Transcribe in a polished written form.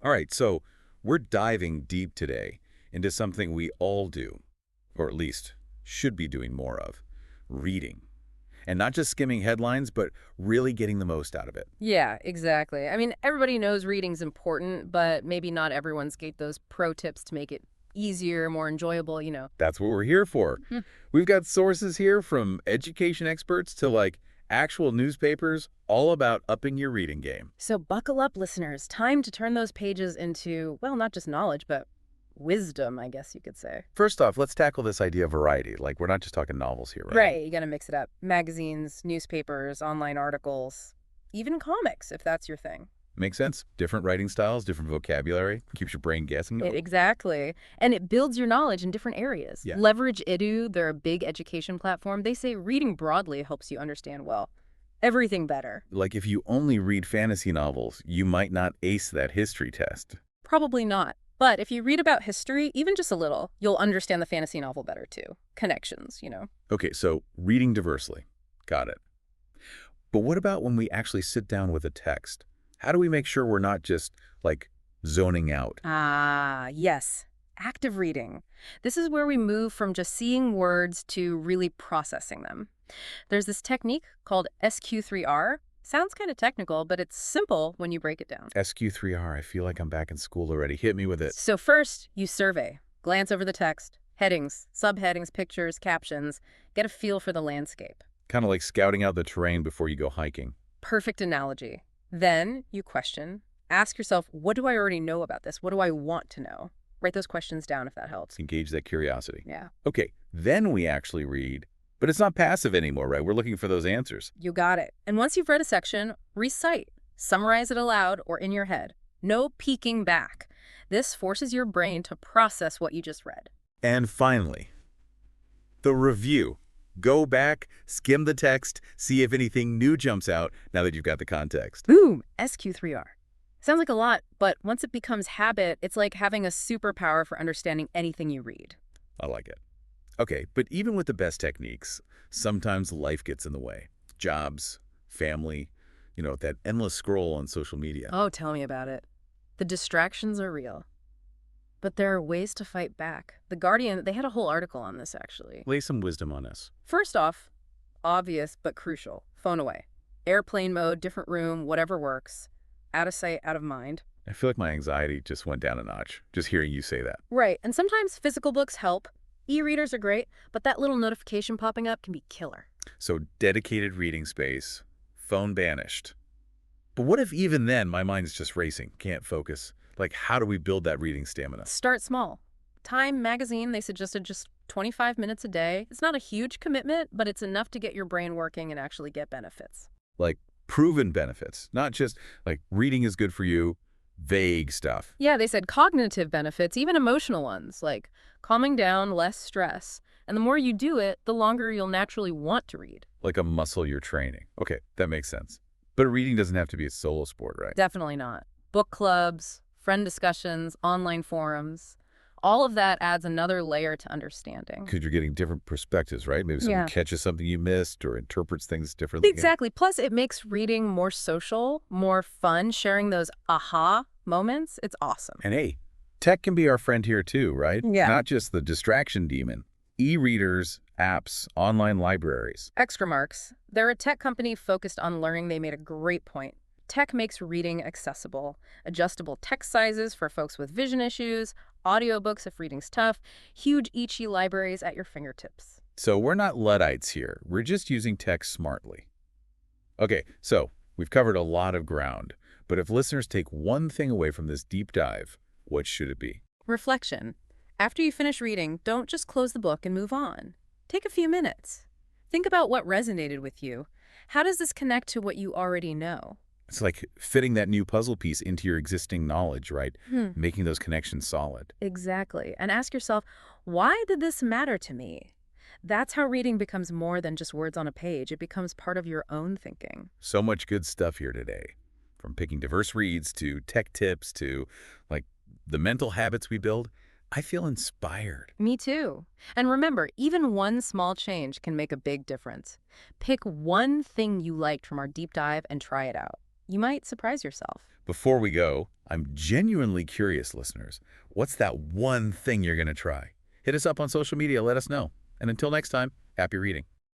All right, so we're diving deep today into something we all do, or at least should be doing more of, reading. And not just skimming headlines, but really getting the most out of it. Yeah, exactly. I mean, everybody knows reading's important, but maybe not everyone's got those pro tips to make it easier, more enjoyable. That's what we're here for. Hmm. We've got sources here from education experts to actual newspapers all about upping your reading game. So buckle up, listeners. Time to turn those pages into, well, not just knowledge, but wisdom, I guess you could say. First off, let's tackle this idea of variety. Like, we're not just talking novels here, right? Right, you gotta mix it up. Magazines, newspapers, online articles, even comics, if that's your thing. Makes sense. Different writing styles, different vocabulary. Keeps your brain guessing. Exactly. And it builds your knowledge in different areas. Yeah. Leverage Edu, they're a big education platform. They say reading broadly helps you understand, well, everything better. Like, if you only read fantasy novels, you might not ace that history test. Probably not. But if you read about history, even just a little, you'll understand the fantasy novel better too. Connections. Okay, so reading diversely. Got it. But what about when we actually sit down with a text? How do we make sure we're not just, zoning out? Ah, yes. Active reading. This is where we move from just seeing words to really processing them. There's this technique called SQ3R. Sounds kind of technical, but it's simple when you break it down. SQ3R, I feel like I'm back in school already. Hit me with it. So first, you survey. Glance over the text, headings, subheadings, pictures, captions. Get a feel for the landscape. Kind of like scouting out the terrain before you go hiking. Perfect analogy. Then you question. Ask yourself, what do I already know about this? What do I want to know? Write those questions down if that helps. Engage that curiosity. Yeah. Okay, then we actually read. But it's not passive anymore, right? We're looking for those answers. You got it. And once you've read a section, recite. Summarize it aloud or in your head. No peeking back. This forces your brain to process what you just read. And finally, the review. Go back, skim the text, see if anything new jumps out now that you've got the context. Boom! SQ3R. Sounds like a lot, but once it becomes habit, it's like having a superpower for understanding anything you read. I like it. Okay, but even with the best techniques, sometimes life gets in the way. Jobs, family, that endless scroll on social media. Oh, tell me about it. The distractions are real. But there are ways to fight back. The Guardian, they had a whole article on this, actually. Lay some wisdom on us. First off, obvious but crucial. Phone away. Airplane mode, different room, whatever works. Out of sight, out of mind. I feel like my anxiety just went down a notch, just hearing you say that. Right, and sometimes physical books help. E-readers are great, but that little notification popping up can be killer. So dedicated reading space, phone banished. But what if even then my mind's just racing, can't focus? Like, how do we build that reading stamina? Start small. Time magazine, they suggested just 25 minutes a day. It's not a huge commitment, but it's enough to get your brain working and actually get benefits. Like, proven benefits, not just like reading is good for you, vague stuff. Yeah, they said cognitive benefits, even emotional ones, like calming down, less stress. And the more you do it, the longer you'll naturally want to read. Like a muscle you're training. Okay, that makes sense. But reading doesn't have to be a solo sport, right? Definitely not. Book clubs, friend discussions, online forums, all of that adds another layer to understanding. Because you're getting different perspectives, right? Maybe someone Yeah. catches something you missed or interprets things differently. Exactly. Plus, it makes reading more social, more fun, sharing those aha moments. It's awesome. And hey, tech can be our friend here too, right? Yeah. Not just the distraction demon. E-readers, apps, online libraries. Extra marks. They're a tech company focused on learning. They made a great point. Tech makes reading accessible. Adjustable text sizes for folks with vision issues, audiobooks if reading's tough, huge Ichi libraries at your fingertips. So we're not Luddites here. We're just using tech smartly. Okay, so we've covered a lot of ground. But if listeners take one thing away from this deep dive, what should it be? Reflection. After you finish reading, don't just close the book and move on. Take a few minutes. Think about what resonated with you. How does this connect to what you already know? It's like fitting that new puzzle piece into your existing knowledge, right? Making those connections solid. Exactly. And ask yourself, why did this matter to me? That's how reading becomes more than just words on a page. It becomes part of your own thinking. So much good stuff here today. From picking diverse reads to tech tips to, the mental habits we build. I feel inspired. Me too. And remember, even one small change can make a big difference. Pick one thing you liked from our deep dive and try it out. You might surprise yourself. Before we go, I'm genuinely curious, listeners. What's that one thing you're going to try? Hit us up on social media. Let us know. And until next time, happy reading.